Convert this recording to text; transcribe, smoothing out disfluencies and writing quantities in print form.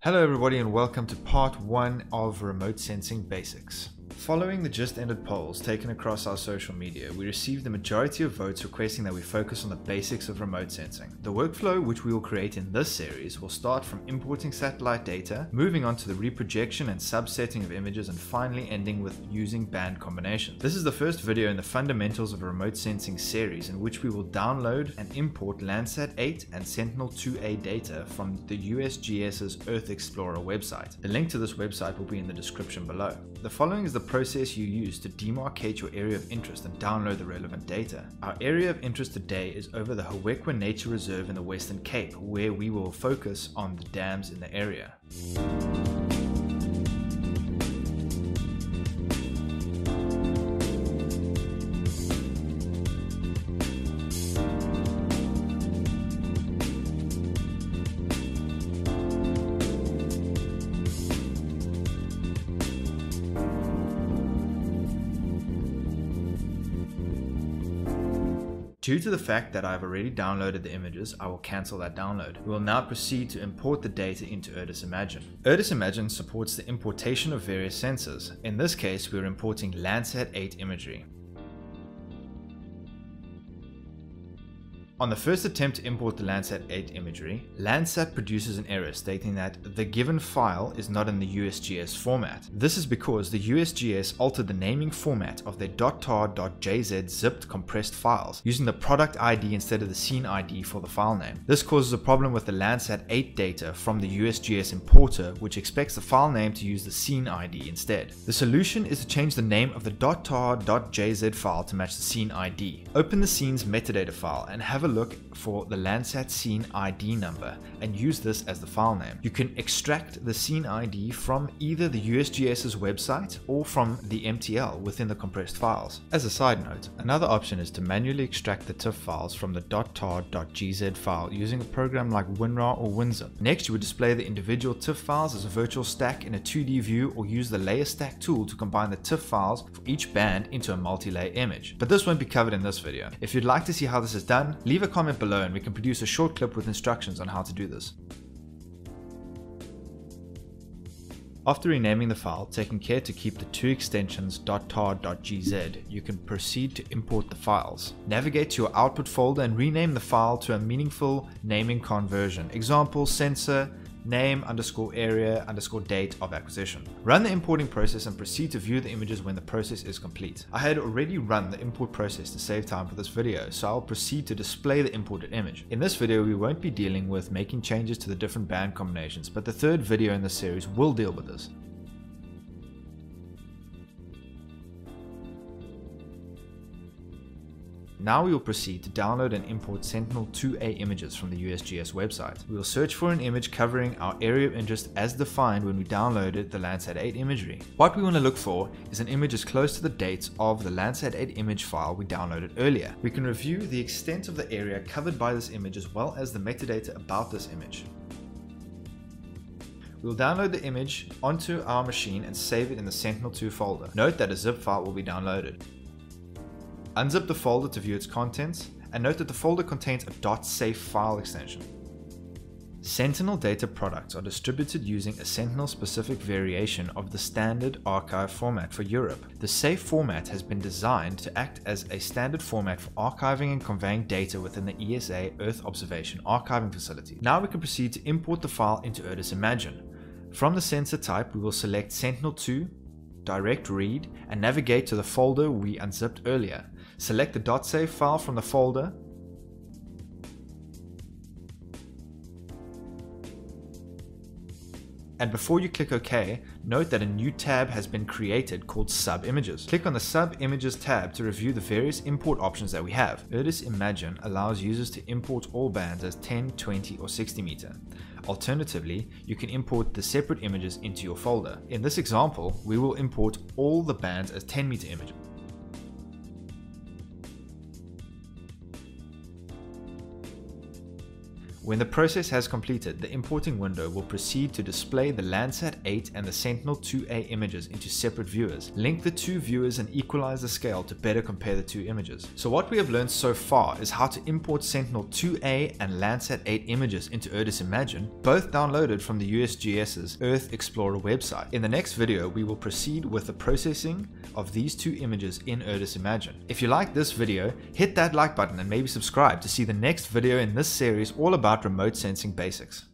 Hello everybody and welcome to part 1 of Remote Sensing Basics. Following the just ended polls taken across our social media, we received the majority of votes requesting that we focus on the basics of remote sensing. The workflow which we will create in this series will start from importing satellite data, moving on to the reprojection and subsetting of images, and finally ending with using band combinations. This is the first video in the fundamentals of a remote sensing series in which we will download and import Landsat 8 and Sentinel 2A data from the USGS's Earth Explorer website. The link to this website will be in the description below. The following is the process you use to demarcate your area of interest and download the relevant data. Our area of interest today is over the Hawekwa Nature Reserve in the Western Cape, where we will focus on the dams in the area. Due to the fact that I've already downloaded the images, I will cancel that download. We will now proceed to import the data into Imagine. Imagine supports the importation of various sensors. In this case, we are importing Landsat 8 imagery. On the first attempt to import the Landsat 8 imagery, Landsat produces an error stating that the given file is not in the USGS format. This is because the USGS altered the naming format of their .tar.jz zipped compressed files, using the product ID instead of the scene ID for the file name. This causes a problem with the Landsat 8 data from the USGS importer, which expects the file name to use the scene ID instead. The solution is to change the name of the .tar.jz file to match the scene ID. Open the scene's metadata file and have a look for the Landsat scene ID number and use this as the file name. You can extract the scene ID from either the USGS's website or from the MTL within the compressed files. As a side note, another option is to manually extract the TIFF files from the .tar.gz file using a program like WinRAR or WinZip. Next, you would display the individual TIFF files as a virtual stack in a 2D view, or use the layer stack tool to combine the TIFF files for each band into a multi-layer image. But this won't be covered in this video. If you'd like to see how this is done, leave a comment below and we can produce a short clip with instructions on how to do this. After renaming the file, taking care to keep the two extensions .tar.gz, you can proceed to import the files. Navigate to your output folder and rename the file to a meaningful naming conversion. Example, sensor name _area _date of acquisition. Run the importing process and proceed to view the images when the process is complete. I had already run the import process to save time for this video, so I'll proceed to display the imported image. In this video, we won't be dealing with making changes to the different band combinations, but the third video in this series will deal with this. Now we will proceed to download and import Sentinel 2A images from the USGS website. We will search for an image covering our area of interest as defined when we downloaded the Landsat 8 imagery. What we want to look for is an image as close to the dates of the Landsat 8 image file we downloaded earlier. We can review the extent of the area covered by this image as well as the metadata about this image. We will download the image onto our machine and save it in the Sentinel 2 folder. Note that a zip file will be downloaded. Unzip the folder to view its contents, and note that the folder contains a .safe file extension. Sentinel data products are distributed using a Sentinel-specific variation of the standard archive format for Europe. The SAFE format has been designed to act as a standard format for archiving and conveying data within the ESA Earth Observation Archiving Facility. Now we can proceed to import the file into Imagine. From the sensor type, we will select Sentinel 2, Direct Read, and navigate to the folder we unzipped earlier. Select the .safe file from the folder and before you click OK, note that a new tab has been created called Sub-Images. Click on the Sub-Images tab to review the various import options that we have. Imagine allows users to import all bands as 10, 20 or 60 meter. Alternatively, you can import the separate images into your folder. In this example, we will import all the bands as 10 meter images. When the process has completed, the importing window will proceed to display the Landsat 8 and the Sentinel 2A images into separate viewers. Link the two viewers and equalize the scale to better compare the two images. So what we have learned so far is how to import Sentinel 2A and Landsat 8 images into Imagine, both downloaded from the USGS's Earth Explorer website. In the next video, we will proceed with the processing of these two images in Imagine. If you like this video, hit that like button and maybe subscribe to see the next video in this series all about remote sensing basics.